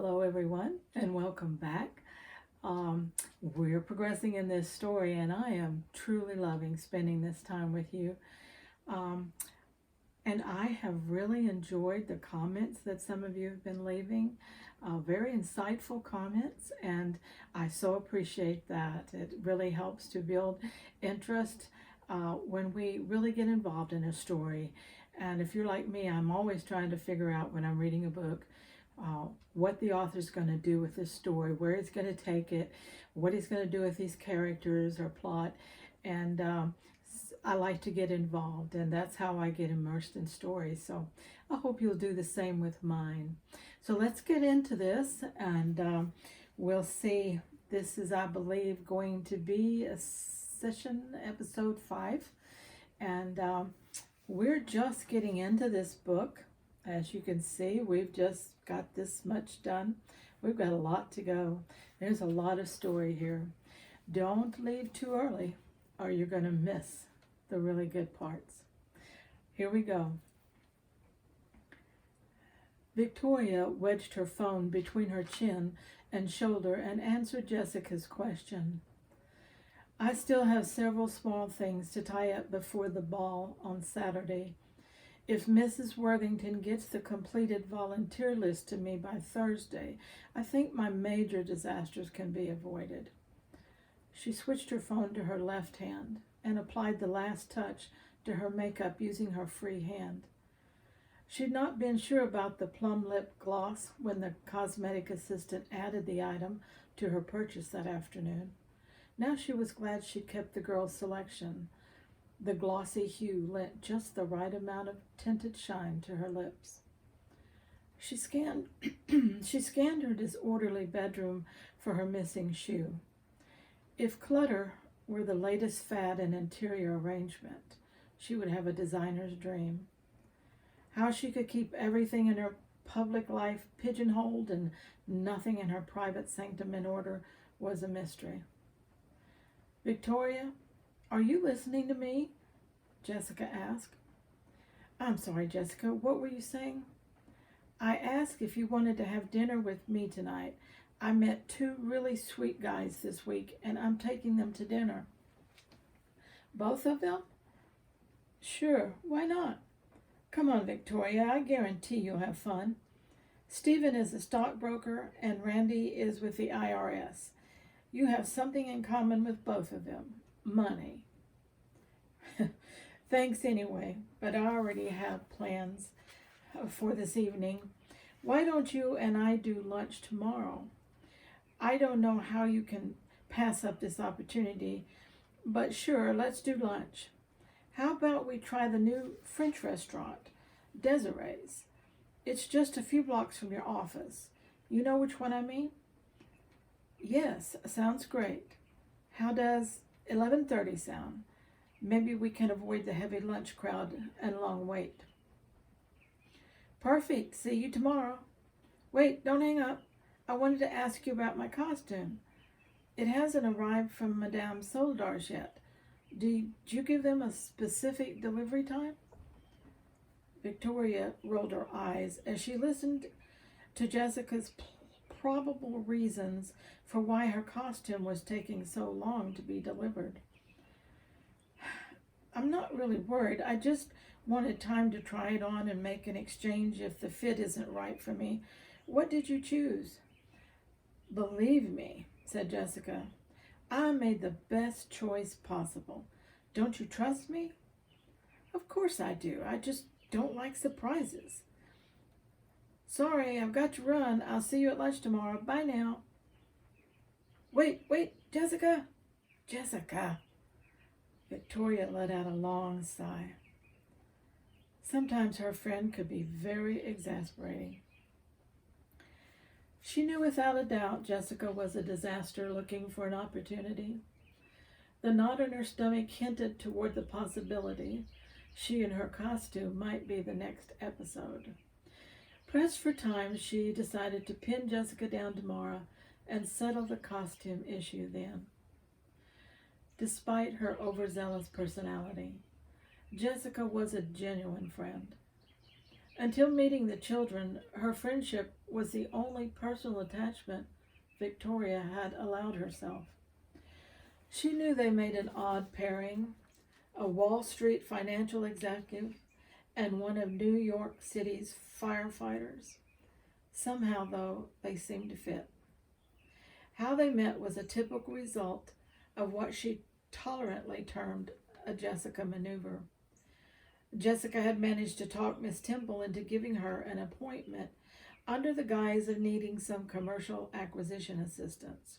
Hello, everyone, and welcome back. We're progressing in this story, and I am truly loving spending this time with you. Um, and I have really enjoyed the comments that some of you have been leaving, very insightful comments, and I so appreciate that. It really helps to build interest when we really get involved in a story. And if you're like me, I'm always trying to figure out when I'm reading a book what the author's going to do with this story, where he's going to take it, what he's going to do with these characters or plot. And I like to get involved, and that's how I get immersed in stories. So I hope you'll do the same with mine. So let's get into this, and we'll see. This is, I believe, going to be a session episode 5. And we're just getting into this book. As you can see, we've just got this much done. We've got a lot to go. There's a lot of story here. Don't leave too early or you're going to miss the really good parts. Here we go. Victoria wedged her phone between her chin and shoulder and answered Jessica's question. I still have several small things to tie up before the ball on Saturday. If Mrs. Worthington gets the completed volunteer list to me by Thursday, I think my major disasters can be avoided. She switched her phone to her left hand and applied the last touch to her makeup using her free hand. She'd not been sure about the plum lip gloss when the cosmetic assistant added the item to her purchase that afternoon. Now she was glad she'd kept the girl's selection. The glossy hue lent just the right amount of tinted shine to her lips. She scanned her disorderly bedroom for her missing shoe. If clutter were the latest fad in interior arrangement, she would have a designer's dream. How she could keep everything in her public life pigeonholed and nothing in her private sanctum in order was a mystery. Victoria, are you listening to me? Jessica asked. I'm sorry, Jessica, what were you saying? I asked if you wanted to have dinner with me tonight. I met 2 really sweet guys this week, and I'm taking them to dinner. Both of them? Sure, why not? Come on, Victoria, I guarantee you'll have fun. Stephen is a stockbroker, and Randy is with the IRS. You have something in common with both of them, money. Thanks anyway, but I already have plans for this evening. Why don't you and I do lunch tomorrow? I don't know how you can pass up this opportunity, but sure, let's do lunch. How about we try the new French restaurant, Desiree's? It's just a few blocks from your office. You know which one I mean? Yes, sounds great. How does 11:30 sound? Maybe we can avoid the heavy lunch crowd and long wait. Perfect. See you tomorrow. Wait, don't hang up. I wanted to ask you about my costume. It hasn't arrived from Madame Soldar's yet. Did you give them a specific delivery time? Victoria rolled her eyes as she listened to Jessica's probable reasons for why her costume was taking so long to be delivered. I'm not really worried. I just wanted time to try it on and make an exchange if the fit isn't right for me. What did you choose? Believe me, said Jessica, I made the best choice possible. Don't you trust me? Of course I do. I just don't like surprises. Sorry, I've got to run. I'll see you at lunch tomorrow. Bye now. Wait, Jessica. Jessica. Victoria let out a long sigh. Sometimes her friend could be very exasperating. She knew without a doubt Jessica was a disaster looking for an opportunity. The knot in her stomach hinted toward the possibility she and her costume might be the next episode. Pressed for time, she decided to pin Jessica down tomorrow and settle the costume issue then. Despite her overzealous personality, Jessica was a genuine friend. Until meeting the children, her friendship was the only personal attachment Victoria had allowed herself. She knew they made an odd pairing, a Wall Street financial executive and one of New York City's firefighters. Somehow, though, they seemed to fit. How they met was a typical result of what she tolerantly termed a Jessica maneuver. Jessica had managed to talk Miss Temple into giving her an appointment under the guise of needing some commercial acquisition assistance.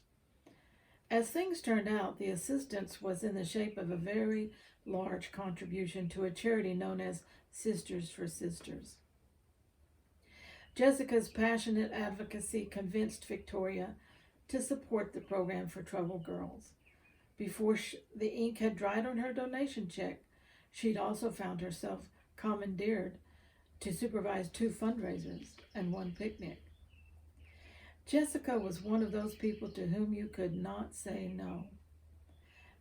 As things turned out, the assistance was in the shape of a very large contribution to a charity known as Sisters for Sisters. Jessica's passionate advocacy convinced Victoria to support the program for troubled girls. Before the ink had dried on her donation check, she'd also found herself commandeered to supervise 2 fundraisers and 1 picnic. Jessica was one of those people to whom you could not say no.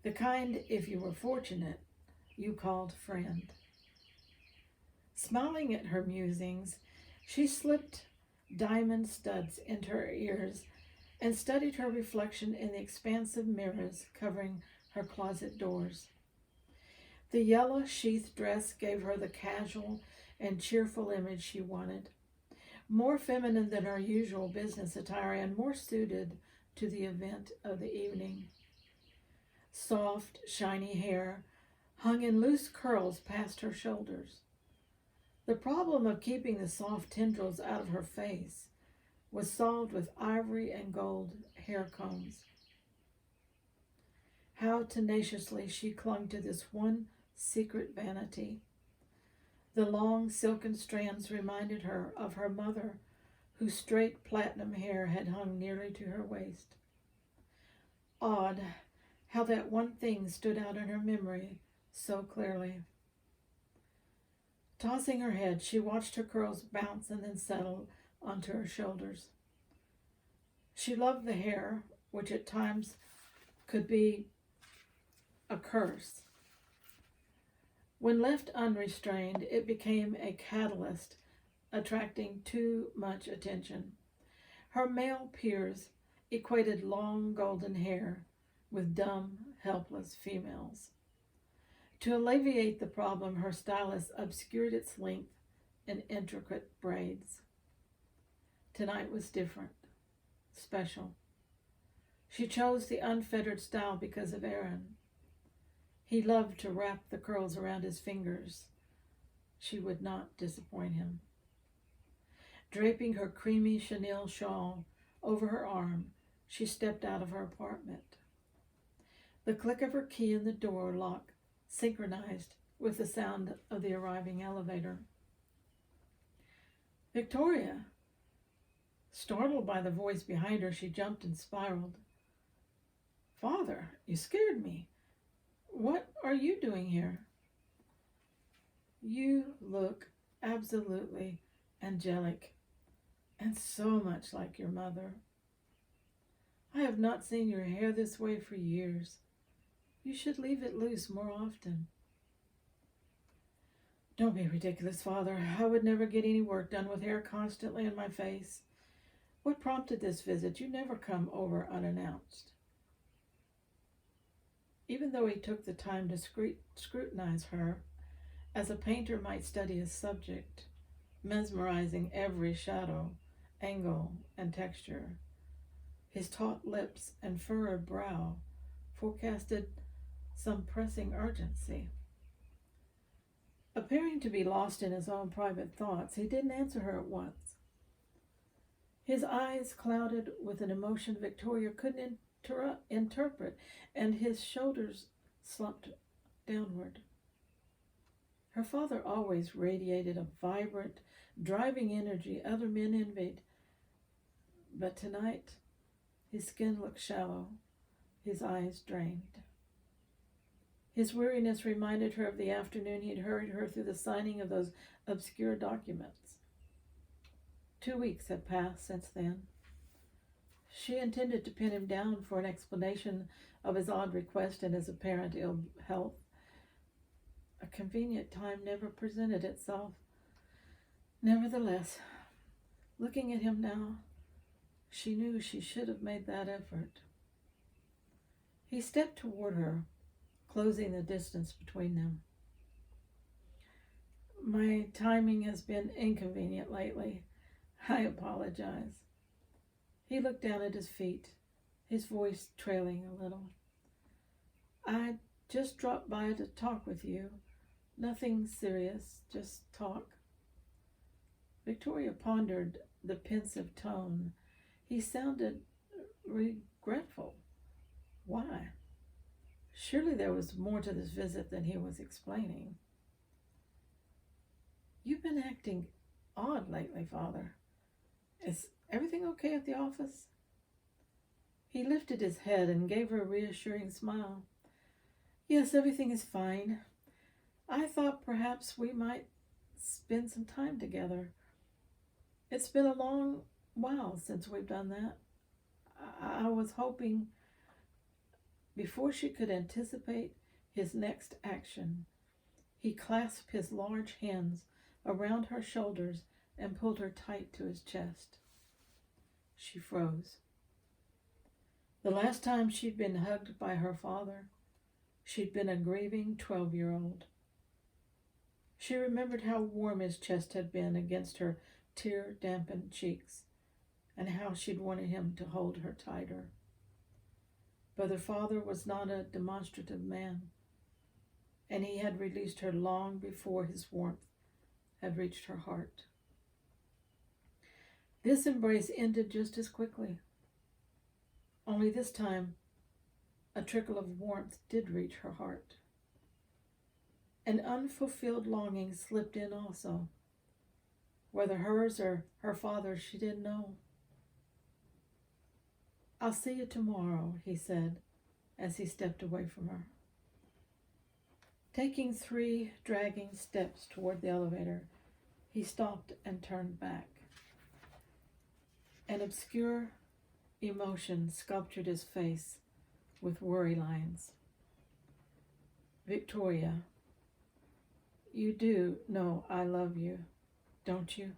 The kind, if you were fortunate, you called friend. Smiling at her musings, she slipped diamond studs into her ears and studied her reflection in the expansive mirrors covering her closet doors. The yellow sheath dress gave her the casual and cheerful image she wanted, more feminine than her usual business attire and more suited to the event of the evening. Soft, shiny hair hung in loose curls past her shoulders. The problem of keeping the soft tendrils out of her face was solved with ivory and gold hair combs. How tenaciously she clung to this one secret vanity. The long silken strands reminded her of her mother, whose straight platinum hair had hung nearly to her waist. Odd how that one thing stood out in her memory so clearly. Tossing her head, she watched her curls bounce and then settle onto her shoulders. She loved the hair, which at times could be a curse. When left unrestrained, it became a catalyst, attracting too much attention. Her male peers equated long golden hair with dumb, helpless females. To alleviate the problem, her stylist obscured its length in intricate braids. Tonight was different, special. She chose the unfettered style because of Aaron. He loved to wrap the curls around his fingers. She would not disappoint him. Draping her creamy chenille shawl over her arm, she stepped out of her apartment. The click of her key in the door lock synchronized with the sound of the arriving elevator. Victoria! Startled by the voice behind her, she jumped and spiraled. Father, you scared me. What are you doing here? You look absolutely angelic and so much like your mother. I have not seen your hair this way for years. You should leave it loose more often. Don't be ridiculous, Father. I would never get any work done with hair constantly in my face. What prompted this visit? You never come over unannounced. Even though he took the time to scrutinize her, as a painter might study a subject, mesmerizing every shadow, angle, and texture, his taut lips and furrowed brow forecasted some pressing urgency. Appearing to be lost in his own private thoughts, he didn't answer her at once. His eyes clouded with an emotion Victoria couldn't interpret, and his shoulders slumped downward. Her father always radiated a vibrant, driving energy other men envied, but tonight his skin looked shallow, his eyes drained. His weariness reminded her of the afternoon he'd hurried her through the signing of those obscure documents. 2 weeks had passed since then. She intended to pin him down for an explanation of his odd request and his apparent ill health. A convenient time never presented itself. Nevertheless, looking at him now, she knew she should have made that effort. He stepped toward her, closing the distance between them. My timing has been inconvenient lately. I apologize. He looked down at his feet, his voice trailing a little. I just dropped by to talk with you. Nothing serious, just talk. Victoria pondered the pensive tone. He sounded regretful. Why? Surely there was more to this visit than he was explaining. You've been acting odd lately, Father. Is everything okay at the office? He lifted his head and gave her a reassuring smile. Yes, everything is fine. I thought perhaps we might spend some time together. It's been a long while since we've done that. I was hoping. Before she could anticipate his next action, he clasped his large hands around her shoulders and pulled her tight to his chest. She froze. The last time she'd been hugged by her father, she'd been a grieving 12-year-old. She remembered how warm his chest had been against her tear-dampened cheeks, and how she'd wanted him to hold her tighter. But her father was not a demonstrative man, and he had released her long before his warmth had reached her heart. This embrace ended just as quickly. Only this time, a trickle of warmth did reach her heart. An unfulfilled longing slipped in also. Whether hers or her father's, she didn't know. I'll see you tomorrow, he said as he stepped away from her. Taking 3 dragging steps toward the elevator, he stopped and turned back. An obscure emotion sculptured his face with worry lines. Victoria, you do know I love you, don't you?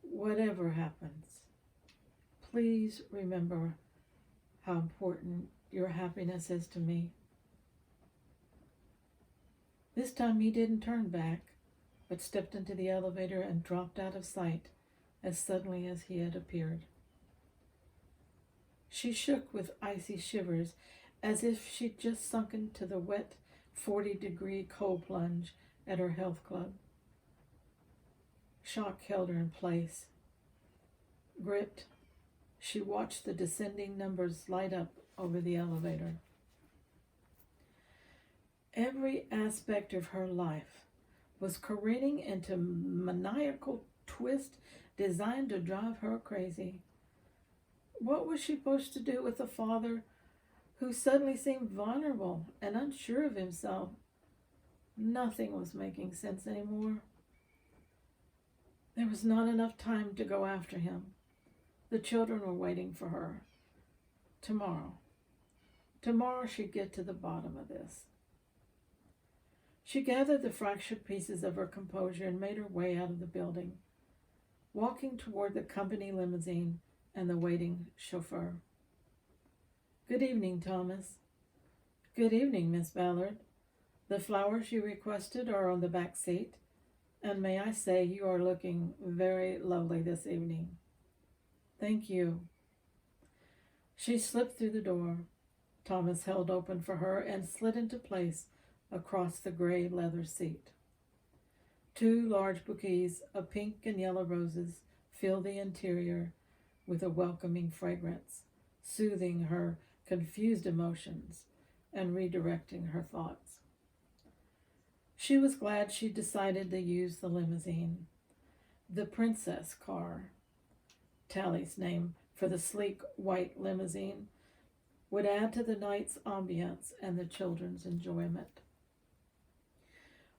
Whatever happens, please remember how important your happiness is to me. This time he didn't turn back, but stepped into the elevator and dropped out of sight as suddenly as he had appeared. She shook with icy shivers as if she'd just sunk into the wet 40-degree cold plunge at her health club. Shock held her in place. Gripped, she watched the descending numbers light up over the elevator. Every aspect of her life was careening into maniacal twist designed to drive her crazy. What was she supposed to do with a father who suddenly seemed vulnerable and unsure of himself? Nothing was making sense anymore. There was not enough time to go after him. The children were waiting for her. Tomorrow she'd get to the bottom of this. She gathered the fractured pieces of her composure and made her way out of the building, walking toward the company limousine and the waiting chauffeur. Good evening, Thomas. Good evening, Miss Ballard. The flowers you requested are on the back seat, and may I say you are looking very lovely this evening. Thank you. She slipped through the door Thomas held open for her and slid into place across the gray leather seat. 2 large bouquets of pink and yellow roses filled the interior with a welcoming fragrance, soothing her confused emotions and redirecting her thoughts. She was glad she decided to use the limousine, the Princess car. Tally's name for the sleek white limousine would add to the night's ambiance and the children's enjoyment.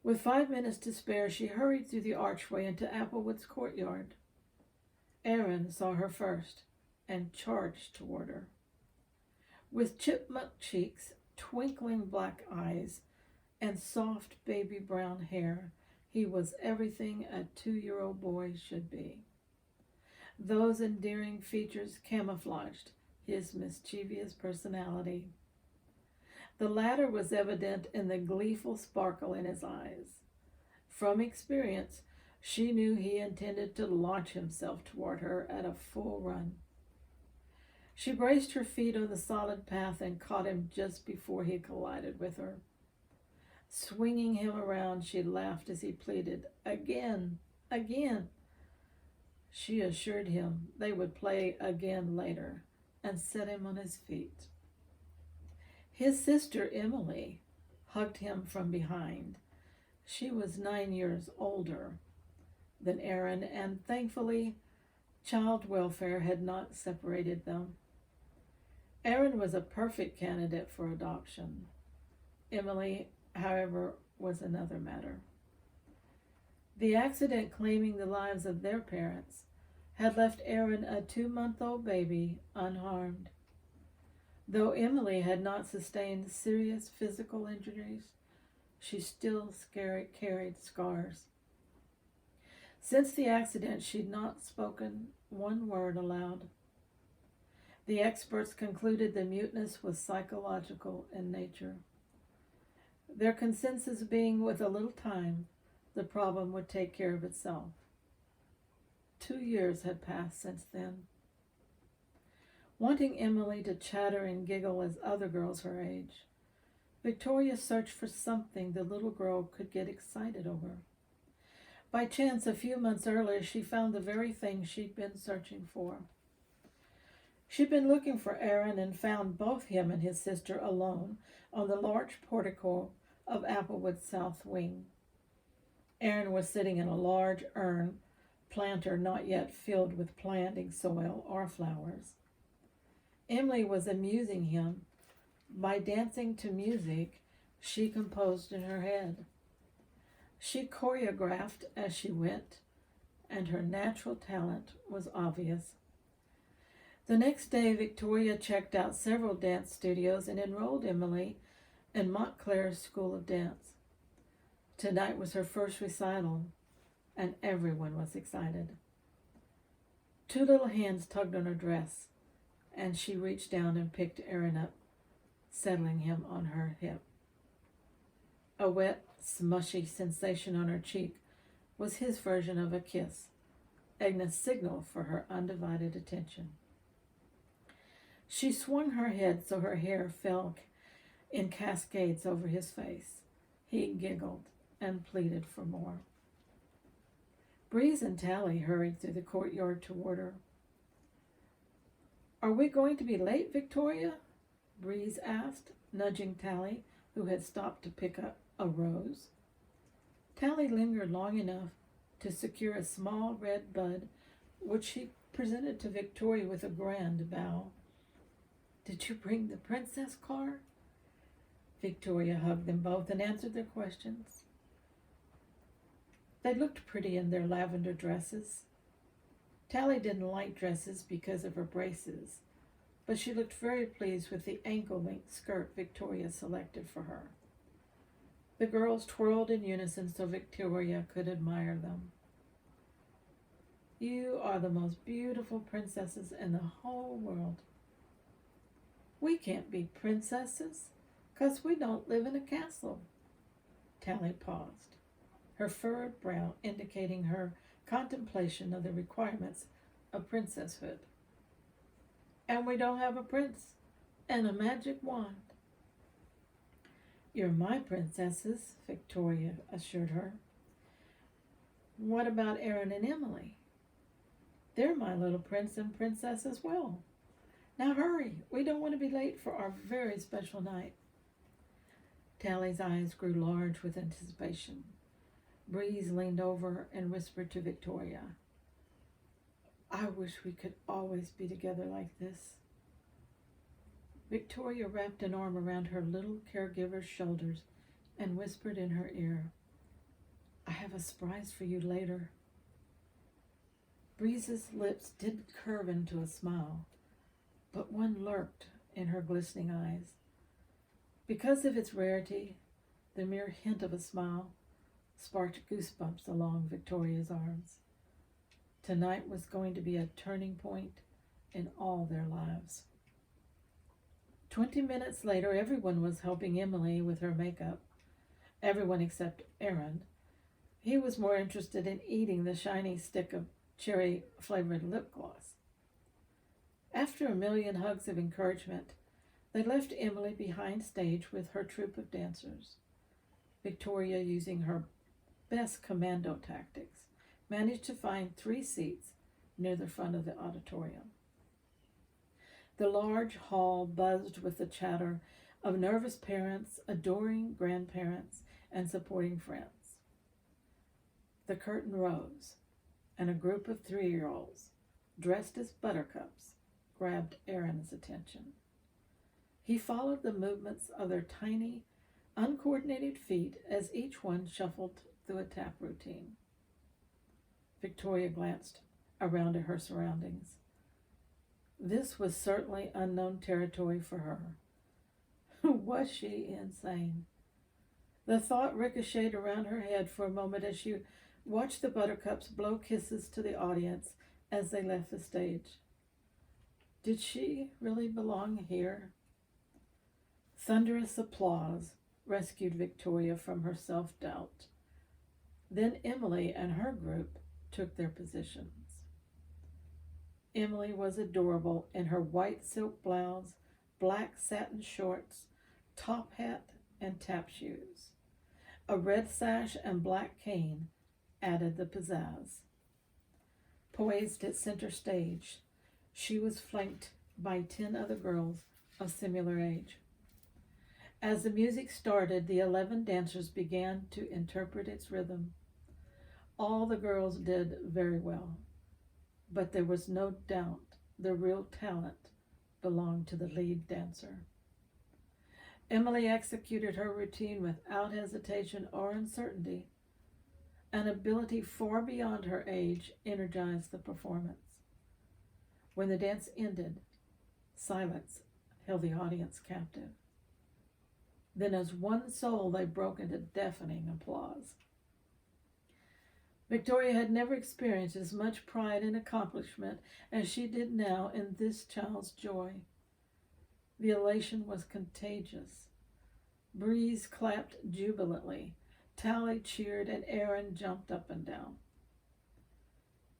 With 5 minutes to spare, she hurried through the archway into Applewood's courtyard. Aaron saw her first and charged toward her. With chipmunk cheeks, twinkling black eyes, and soft baby brown hair, He was everything a 2-year-old boy should be. Those endearing features camouflaged his mischievous personality. The latter was evident in the gleeful sparkle in his eyes. From experience, she knew he intended to launch himself toward her at a full run. She braced her feet on the solid path and caught him just before he collided with her. Swinging him around, she laughed as he pleaded, "Again, again." She assured him they would play again later and set him on his feet. His sister Emily hugged him from behind. She was 9 years older than Aaron, and thankfully, child welfare had not separated them. Aaron was a perfect candidate for adoption. Emily, however, was another matter. The accident claiming the lives of their parents had left Aaron, a 2-month-old baby, unharmed. Though Emily had not sustained serious physical injuries, she still carried scars. Since the accident, she'd not spoken one word aloud. The experts concluded the muteness was psychological in nature, their consensus being with a little time, the problem would take care of itself. 2 years had passed since then. Wanting Emily to chatter and giggle as other girls her age, Victoria searched for something the little girl could get excited over. By chance, a few months earlier, she found the very thing she'd been searching for. She'd been looking for Aaron and found both him and his sister alone on the large portico of Applewood's south wing. Aaron was sitting in a large urn planter not yet filled with planting soil or flowers. Emily was amusing him by dancing to music she composed in her head. She choreographed as she went, and her natural talent was obvious. The next day, Victoria checked out several dance studios and enrolled Emily in Montclair's School of Dance. Tonight was her first recital, and everyone was excited. 2 little hands tugged on her dress, and she reached down and picked Aaron up, settling him on her hip. A wet, smushy sensation on her cheek was his version of a kiss, Agnes' signal for her undivided attention. She swung her head so her hair fell in cascades over his face. He giggled and pleaded for more. Breeze and Tally hurried through the courtyard toward her. "Are we going to be late, Victoria?" Breeze asked, nudging Tally, who had stopped to pick up a rose. Tally lingered long enough to secure a small red bud, which she presented to Victoria with a grand bow. "Did you bring the princess car?" Victoria hugged them both and answered their questions. They looked pretty in their lavender dresses. Tally didn't like dresses because of her braces, but she looked very pleased with the ankle-length skirt Victoria selected for her. The girls twirled in unison so Victoria could admire them. "You are the most beautiful princesses in the whole world." "We can't be princesses, 'cause we don't live in a castle." Tally paused, her furrowed brow indicating her contemplation of the requirements of princesshood. "And we don't have a prince and a magic wand." "You're my princesses," Victoria assured her. "What about Aaron and Emily?" "They're my little prince and princess as well. Now hurry, we don't want to be late for our very special night." Tally's eyes grew large with anticipation. Breeze leaned over and whispered to Victoria, "I wish we could always be together like this." Victoria wrapped an arm around her little caregiver's shoulders and whispered in her ear, "I have a surprise for you later." Breeze's lips didn't curve into a smile, but one lurked in her glistening eyes. Because of its rarity, the mere hint of a smile sparked goosebumps along Victoria's arms. Tonight was going to be a turning point in all their lives. 20 minutes later, everyone was helping Emily with her makeup. Everyone except Aaron. He was more interested in eating the shiny stick of cherry-flavored lip gloss. After a million hugs of encouragement, they left Emily behind stage with her troupe of dancers. Victoria, using her best commando tactics, managed to find 3 seats near the front of the auditorium. The large hall buzzed with the chatter of nervous parents, adoring grandparents, and supporting friends. The curtain rose, and a group of 3-year-olds, dressed as buttercups, grabbed Aaron's attention. He followed the movements of their tiny, uncoordinated feet as each one shuffled through a tap routine. Victoria glanced around at her surroundings. This was certainly unknown territory for her. Was she insane? The thought ricocheted around her head for a moment as she watched the buttercups blow kisses to the audience as they left the stage. Did she really belong here? Thunderous applause rescued Victoria from her self-doubt. Then Emily and her group took their positions. Emily was adorable in her white silk blouse, black satin shorts, top hat, and tap shoes. A red sash and black cane added the pizzazz. Poised at center stage, she was flanked by 10 other girls of similar age. As the music started, the 11 dancers began to interpret its rhythm. All the girls did very well, but there was no doubt the real talent belonged to the lead dancer. Emily executed her routine without hesitation or uncertainty. An ability far beyond her age energized the performance. When the dance ended, silence held the audience captive. Then as one soul, they broke into deafening applause. Victoria had never experienced as much pride and accomplishment as she did now in this child's joy. The elation was contagious. Breeze clapped jubilantly, Tally cheered, and Aaron jumped up and down.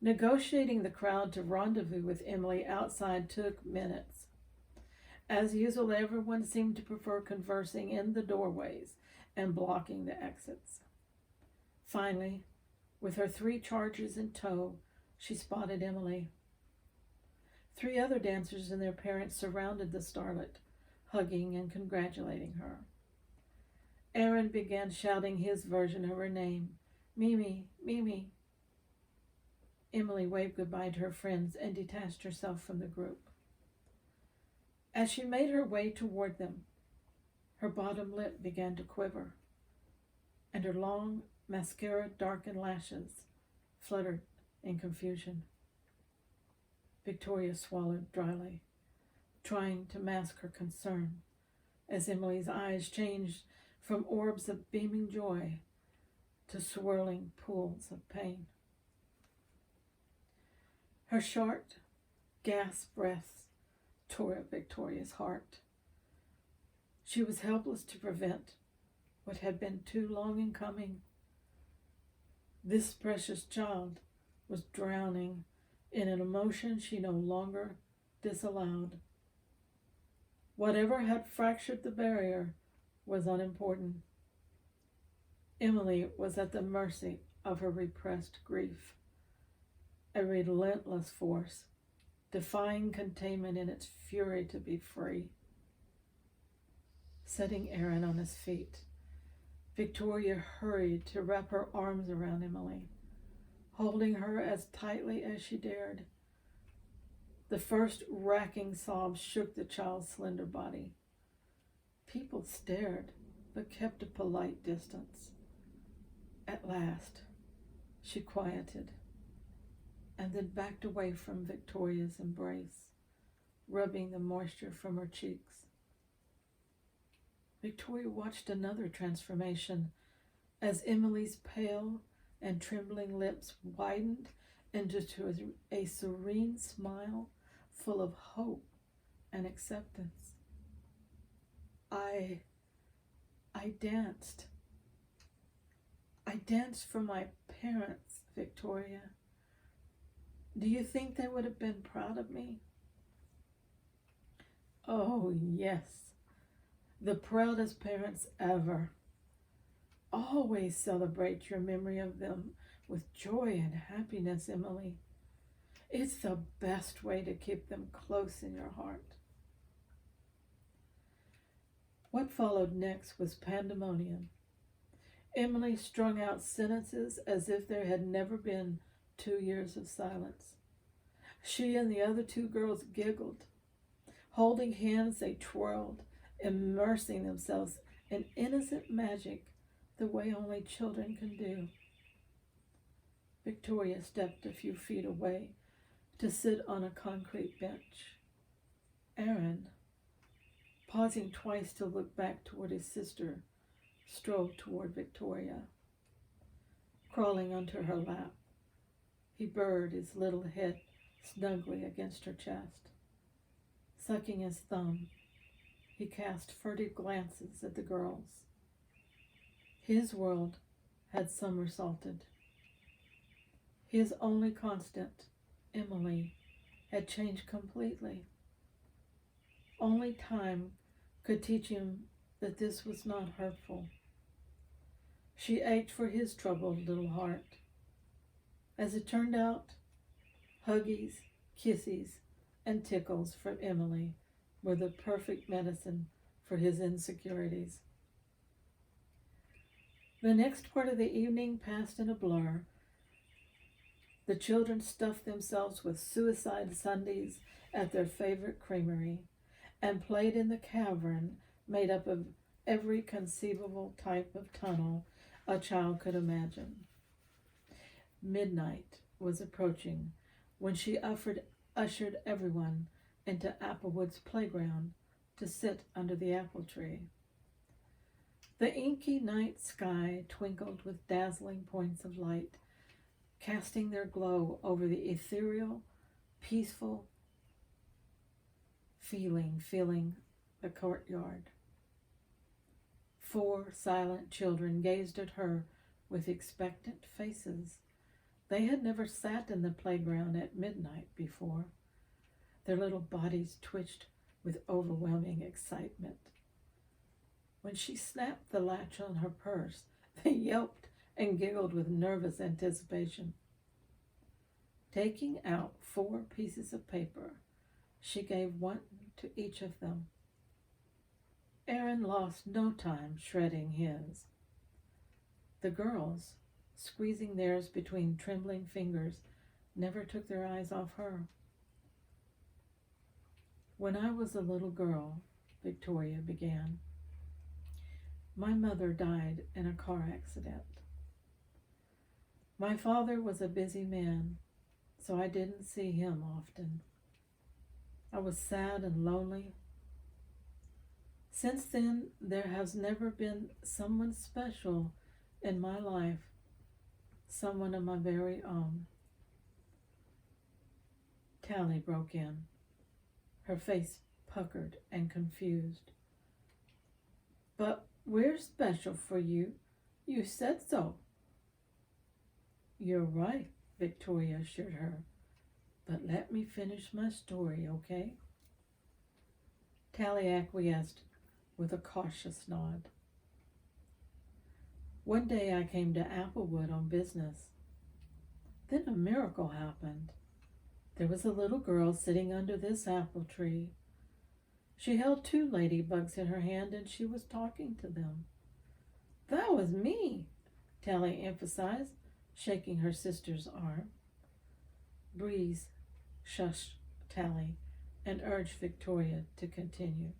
Negotiating the crowd to rendezvous with Emily outside took minutes. As usual, everyone seemed to prefer conversing in the doorways and blocking the exits. Finally, with her 3 chargers in tow, she spotted Emily. 3 other dancers and their parents surrounded the starlet, hugging and congratulating her. Aaron began shouting his version of her name, Mimi, Mimi. Emily waved goodbye to her friends and detached herself from the group. As she made her way toward them, her bottom lip began to quiver, and her long, mascara-darkened lashes fluttered in confusion. Victoria swallowed dryly, trying to mask her concern, as Emily's eyes changed from orbs of beaming joy to swirling pools of pain. Her short, gasped breaths tore at Victoria's heart. She was helpless to prevent what had been too long in coming. This precious child was drowning in an emotion she no longer disallowed. Whatever had fractured the barrier was unimportant. Emily was at the mercy of her repressed grief, a relentless force, defying containment in its fury to be free. Setting Aaron on his feet, Victoria hurried to wrap her arms around Emily, holding her as tightly as she dared. The first racking sobs shook the child's slender body. People stared, but kept a polite distance. At last, she quieted, and then backed away from Victoria's embrace, rubbing the moisture from her cheeks. Victoria watched another transformation as Emily's pale and trembling lips widened into a serene smile full of hope and acceptance. I danced. I danced for my parents, Victoria. Do you think they would have been proud of me? Oh, yes. The proudest parents ever. Always celebrate your memory of them with joy and happiness, Emily. It's the best way to keep them close in your heart. What followed next was pandemonium. Emily strung out sentences as if there had never been 2 years of silence. She and the other two girls giggled. Holding hands, they twirled, immersing themselves in innocent magic the way only children can do. Victoria stepped a few feet away to sit on a concrete bench. Aaron, pausing twice to look back toward his sister, strode toward Victoria. Crawling onto her lap, he burrowed his little head snugly against her chest. Sucking his thumb, he cast furtive glances at the girls. His world had somersaulted. His only constant, Emily, had changed completely. Only time could teach him that this was not hurtful. She ached for his troubled little heart. As it turned out, huggies, kisses, and tickles from Emily were the perfect medicine for his insecurities. The next part of the evening passed in a blur. The children stuffed themselves with suicide sundaes at their favorite creamery and played in the cavern made up of every conceivable type of tunnel a child could imagine. Midnight was approaching when she ushered everyone into Applewood's playground to sit under the apple tree. The inky night sky twinkled with dazzling points of light, casting their glow over the ethereal, peaceful filling the courtyard. 4 silent children gazed at her with expectant faces. They had never sat in the playground at midnight before. Their little bodies twitched with overwhelming excitement. When she snapped the latch on her purse, they yelped and giggled with nervous anticipation. Taking out 4 pieces of paper, she gave one to each of them. Aaron lost no time shredding his. The girls, squeezing theirs between trembling fingers, never took their eyes off her. When I was a little girl, Victoria began, my mother died in a car accident. My father was a busy man, so I didn't see him often. I was sad and lonely. Since then, there has never been someone special in my life, someone of my very own. Tally broke in, her face puckered and confused. But we're special for you. You said so. You're right, Victoria assured her. But let me finish my story, okay? Tally acquiesced with a cautious nod. One day I came to Applewood on business. Then a miracle happened. There was a little girl sitting under this apple tree. She held 2 ladybugs in her hand and she was talking to them. That was me, Tally emphasized, shaking her sister's arm. Breeze shushed Tally and urged Victoria to continue.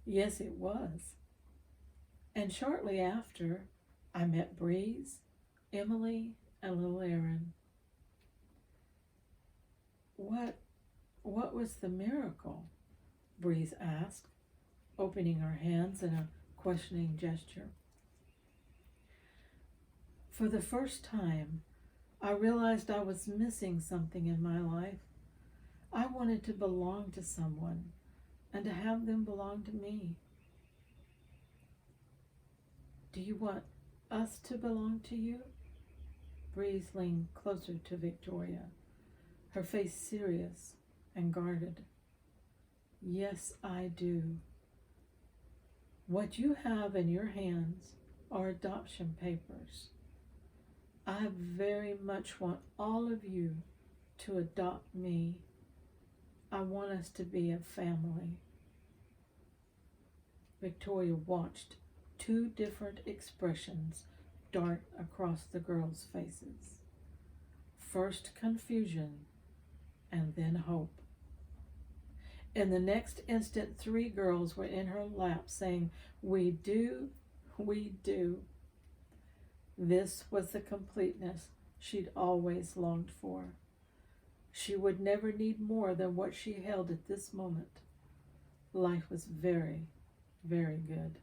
Yes, it was. And shortly after, I met Breeze, Emily, and little Aaron. What was the miracle? Breeze asked, opening her hands in a questioning gesture. For the first time, I realized I was missing something in my life. I wanted to belong to someone and to have them belong to me. Do you want us to belong to you? Breeze leaned closer to Victoria, her face serious and guarded. Yes, I do. What you have in your hands are adoption papers. I very much want all of you to adopt me. I want us to be a family. Victoria watched two different expressions dart across the girls' faces. First confusion, and then hope. In the next instant, 3 girls were in her lap saying, "We do, we do." This was the completeness she'd always longed for. She would never need more than what she held at this moment. Life was very, very good.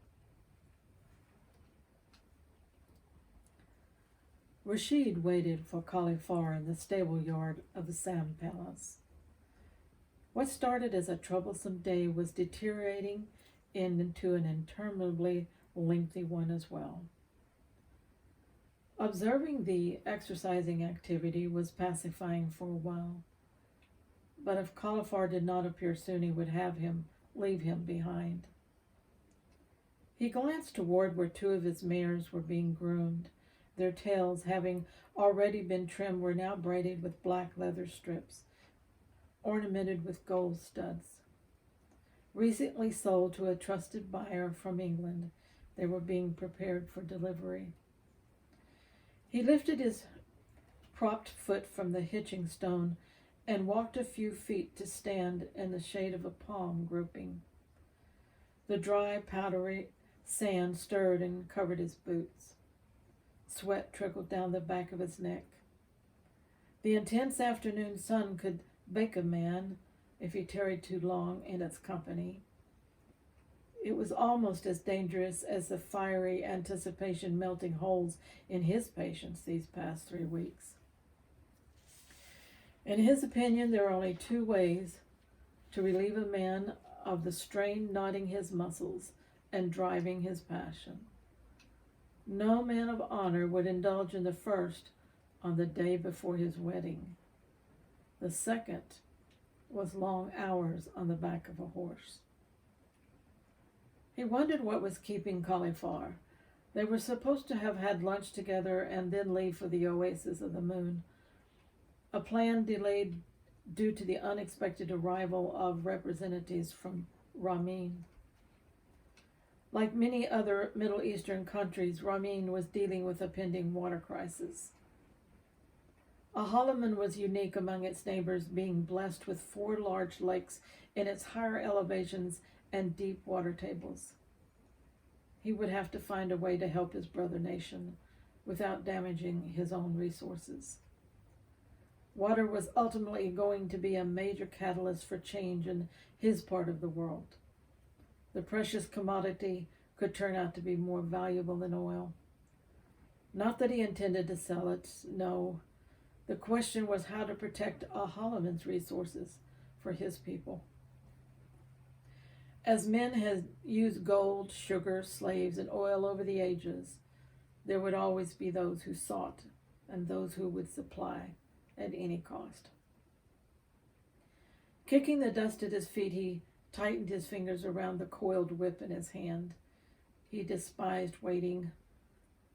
Rashid waited for Khalifar in the stable yard of the Sam Palace. What started as a troublesome day was deteriorating into an interminably lengthy one as well. Observing the exercising activity was pacifying for a while, but if Khalifar did not appear soon, he would have him leave him behind. He glanced toward where 2 of his mares were being groomed. Their tails, having already been trimmed, were now braided with black leather strips, ornamented with gold studs. Recently sold to a trusted buyer from England, they were being prepared for delivery. He lifted his propped foot from the hitching stone and walked a few feet to stand in the shade of a palm grouping. The dry, powdery sand stirred and covered his boots. Sweat trickled down the back of his neck. The intense afternoon sun could bake a man if he tarried too long in its company. It was almost as dangerous as the fiery anticipation melting holes in his patience these past 3 weeks. In his opinion, there are only 2 ways to relieve a man of the strain knotting his muscles and driving his passion. No man of honor would indulge in the first on the day before his wedding. The second was long hours on the back of a horse. He wondered what was keeping Khalifar. They were supposed to have had lunch together and then leave for the oasis of the moon, a plan delayed due to the unexpected arrival of representatives from Ramin. Like many other Middle Eastern countries, Ramin was dealing with a pending water crisis. Ahalaman was unique among its neighbors, being blessed with 4 large lakes in its higher elevations and deep water tables. He would have to find a way to help his brother nation without damaging his own resources. Water was ultimately going to be a major catalyst for change in his part of the world. The precious commodity could turn out to be more valuable than oil. Not that he intended to sell it, no. The question was how to protect Ahalaman's resources for his people. As men had used gold, sugar, slaves, and oil over the ages, there would always be those who sought and those who would supply at any cost. Kicking the dust at his feet, he tightened his fingers around the coiled whip in his hand. He despised waiting.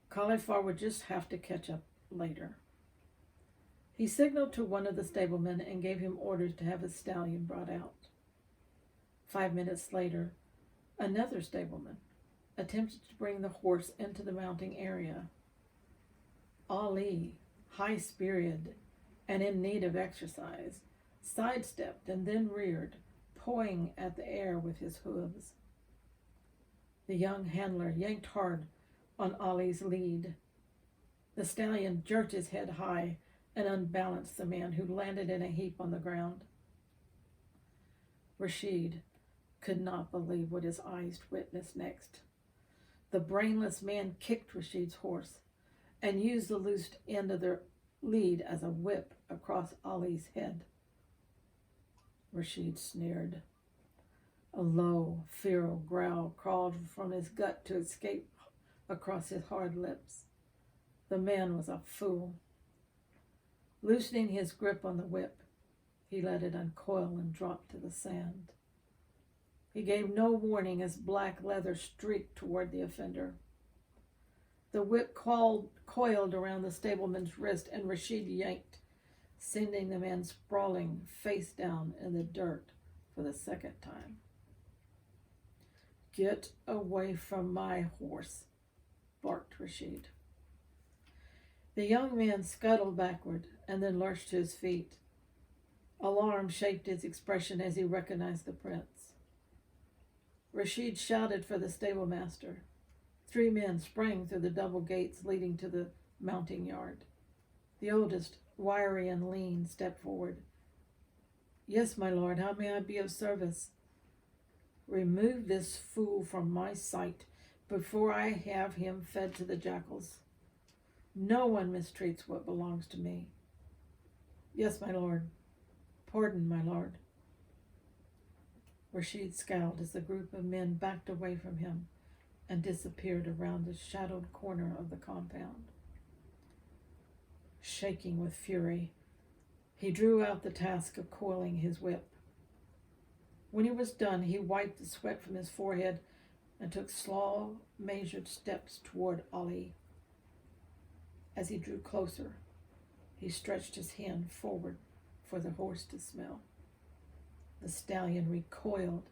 Khalifar would just have to catch up later. He signaled to one of the stablemen and gave him orders to have his stallion brought out. 5 minutes later, another stableman attempted to bring the horse into the mounting area. Ali, high-spirited and in need of exercise, sidestepped and then reared, pawing at the air with his hooves. The young handler yanked hard on Ali's lead. The stallion jerked his head high and unbalanced the man, who landed in a heap on the ground. Rashid could not believe what his eyes witnessed next. The brainless man kicked Rashid's horse, and used the loose end of their lead as a whip across Ali's head. Rashid sneered. A low, feral growl crawled from his gut to escape across his hard lips. The man was a fool. Loosening his grip on the whip, he let it uncoil and drop to the sand. He gave no warning as black leather streaked toward the offender. The whip coiled around the stableman's wrist, and Rashid yanked, sending the man sprawling face down in the dirt for the second time. Get away from my horse, barked Rashid. The young man scuttled backward and then lurched to his feet. Alarm shaped his expression as he recognized the prince. Rashid shouted for the stablemaster. 3 men sprang through the double gates leading to the mounting yard. The oldest, wiry and lean, stepped forward. Yes, my lord, how may I be of service? Remove this fool from my sight before I have him fed to the jackals. No one mistreats what belongs to me. Yes, my lord. Pardon, my lord. Rashid scowled as the group of men backed away from him and disappeared around the shadowed corner of the compound. Shaking with fury, he drew out the task of coiling his whip. When he was done, he wiped the sweat from his forehead and took slow, measured steps toward Ali. As he drew closer, he stretched his hand forward for the horse to smell. The stallion recoiled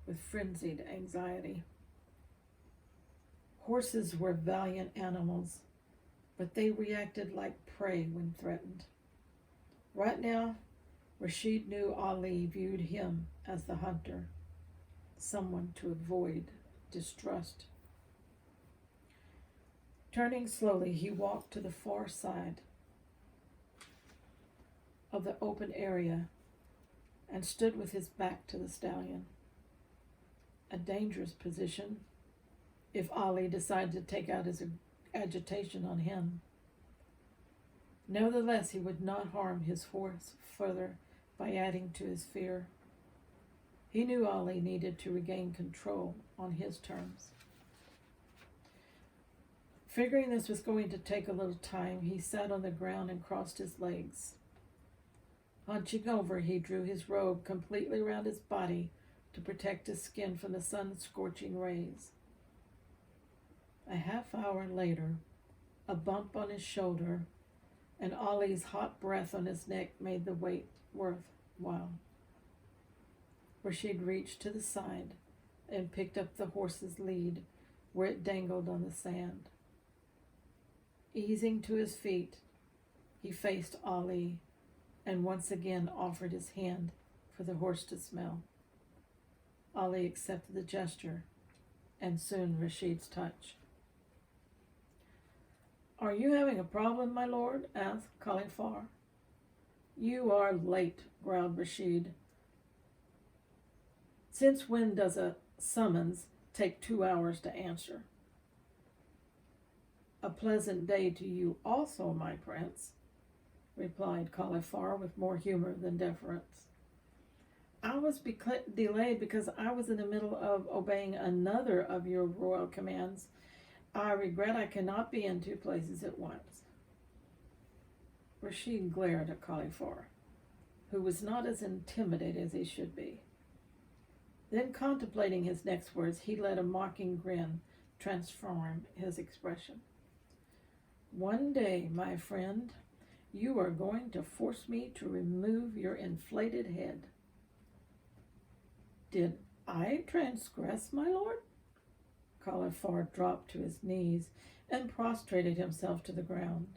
with frenzied anxiety. Horses were valiant animals, but they reacted like prey when threatened. Right now, Rashid knew Ali viewed him as the hunter, someone to avoid distrust. Turning slowly, he walked to the far side of the open area and stood with his back to the stallion. A dangerous position if Ali decided to take out his agitation on him. Nevertheless, he would not harm his horse further by adding to his fear. He knew Ali needed to regain control on his terms. Figuring this was going to take a little time, he sat on the ground and crossed his legs. Hunching over, he drew his robe completely around his body to protect his skin from the sun's scorching rays. A half hour later, a bump on his shoulder and Ali's hot breath on his neck made the wait worthwhile. Rashid reached to the side and picked up the horse's lead where it dangled on the sand. Easing to his feet, he faced Ali and once again offered his hand for the horse to smell. Ali accepted the gesture and soon Rashid's touch. Are you having a problem, my lord? Asked Khalifar. You are late, growled Rashid. Since when does a summons take 2 hours to answer? A pleasant day to you also, my prince, replied Khalifar with more humor than deference. I was delayed because I was in the middle of obeying another of your royal commands. I regret I cannot be in 2 places at once. Rashid glared at Khalifar, who was not as intimidated as he should be. Then, contemplating his next words, he let a mocking grin transform his expression. One day, my friend, you are going to force me to remove your inflated head. Did I transgress, my lord? Khalifar dropped to his knees and prostrated himself to the ground.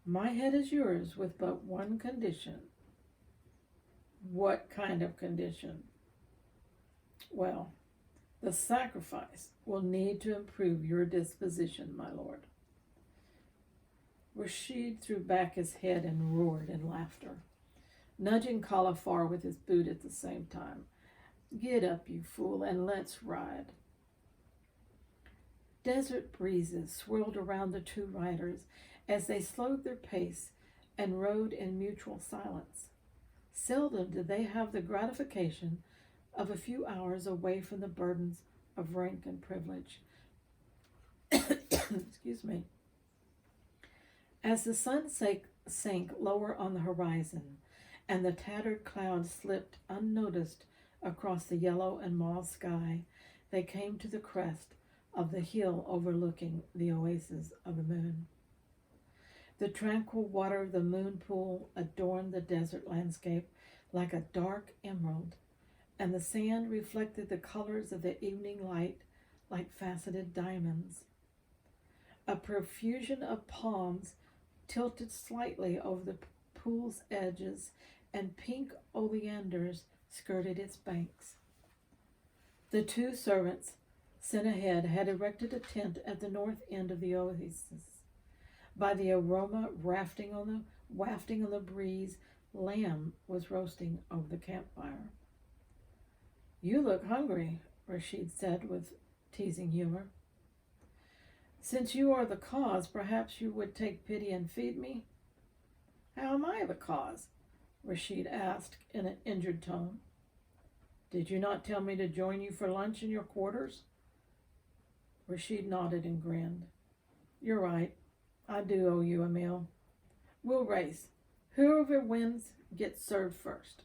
My head is yours with but one condition. What kind of condition? Well, the sacrifice will need to improve your disposition, my lord. Rashid threw back his head and roared in laughter, nudging Khalifar with his boot at the same time. Get up, you fool, and let's ride. Desert breezes swirled around the two riders as they slowed their pace and rode in mutual silence. Seldom did they have the gratification of a few hours away from the burdens of rank and privilege. Excuse me. As the sun sank lower on the horizon, and the tattered clouds slipped unnoticed across the yellow and mauve sky, they came to the crest of the hill overlooking the oasis of the moon. The tranquil water of the moon pool adorned the desert landscape like a dark emerald, and the sand reflected the colors of the evening light like faceted diamonds. A profusion of palms tilted slightly over the pool's edges, and pink oleanders skirted its banks. The two servants sent ahead had erected a tent at the north end of the oasis. By the aroma wafting on the breeze, lamb was roasting over the campfire. "You look hungry," Rashid said with teasing humor. "Since you are the cause, perhaps you would take pity and feed me?" "How am I the cause?" Rashid asked in an injured tone. "Did you not tell me to join you for lunch in your quarters?" Rashid nodded and grinned. "You're right. I do owe you a meal. We'll race. Whoever wins gets served first."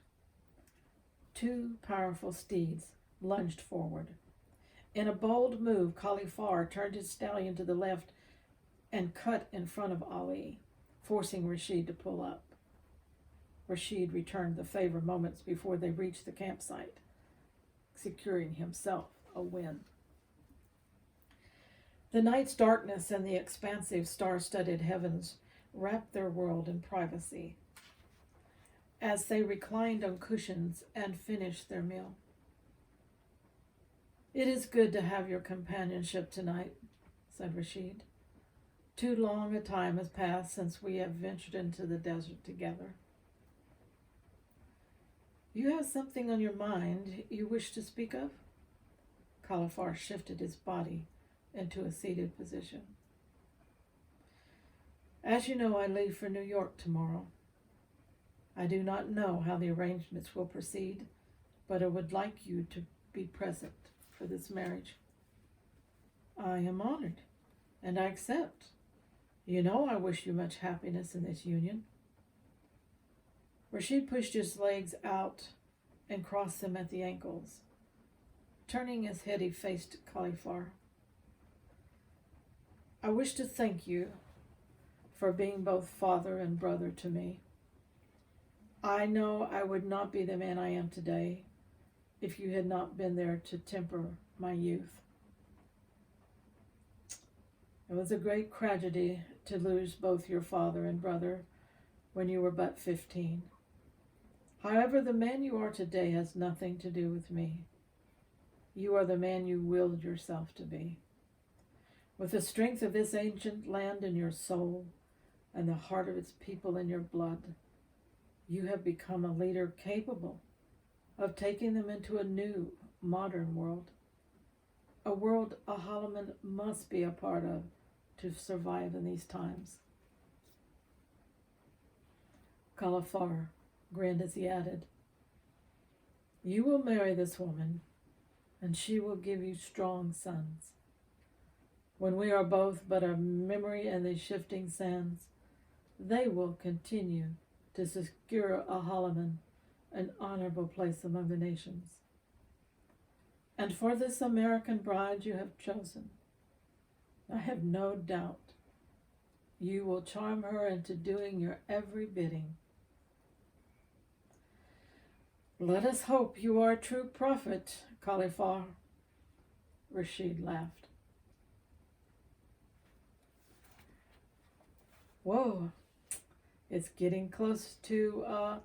Two powerful steeds lunged forward. In a bold move, Khalifar turned his stallion to the left and cut in front of Ali, forcing Rashid to pull up. Rashid returned the favor moments before they reached the campsite, securing himself a win. The night's darkness and the expansive star-studded heavens wrapped their world in privacy as they reclined on cushions and finished their meal. "It is good to have your companionship tonight," said Rashid. "Too long a time has passed since we have ventured into the desert together." "You have something on your mind you wish to speak of?" Khalifar shifted his body into a seated position. "As you know, I leave for New York tomorrow. I do not know how the arrangements will proceed, but I would like you to be present for this marriage." "I am honored, and I accept. You know I wish you much happiness in this union." Rashid pushed his legs out and crossed them at the ankles. Turning his head, he faced Khalifar. "I wish to thank you for being both father and brother to me. I know I would not be the man I am today if you had not been there to temper my youth. It was a great tragedy to lose both your father and brother when you were but 15. However, the man you are today has nothing to do with me. You are the man you willed yourself to be. With the strength of this ancient land in your soul and the heart of its people in your blood, you have become a leader capable of taking them into a new, modern world. A world a Holloman must be a part of to survive in these times." Khalifar grinned as he added, "You will marry this woman, and she will give you strong sons. When we are both but a memory in the shifting sands, they will continue to secure a Holloman an honorable place among the nations. And for this American bride you have chosen, I have no doubt you will charm her into doing your every bidding." "Let us hope you are a true prophet, Khalifar," Rashid laughed. "Whoa, it's getting close to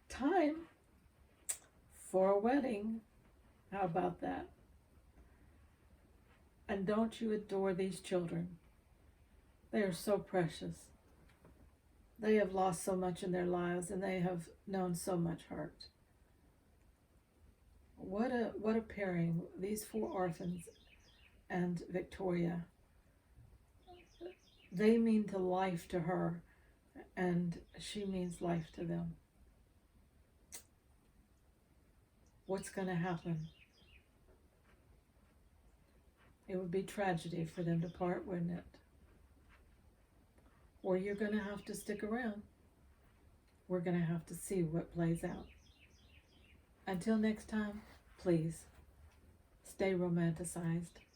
time for a wedding. How about that? And don't you adore these children? They are so precious. They have lost so much in their lives, and they have known so much hurt. What a pairing, these four orphans and Victoria. They mean to life to her, and she means life to them. What's going to happen? It would be tragedy for them to part, wouldn't it? Or you're going to have to stick around. We're going to have to see what plays out. Until next time, please stay romanticized.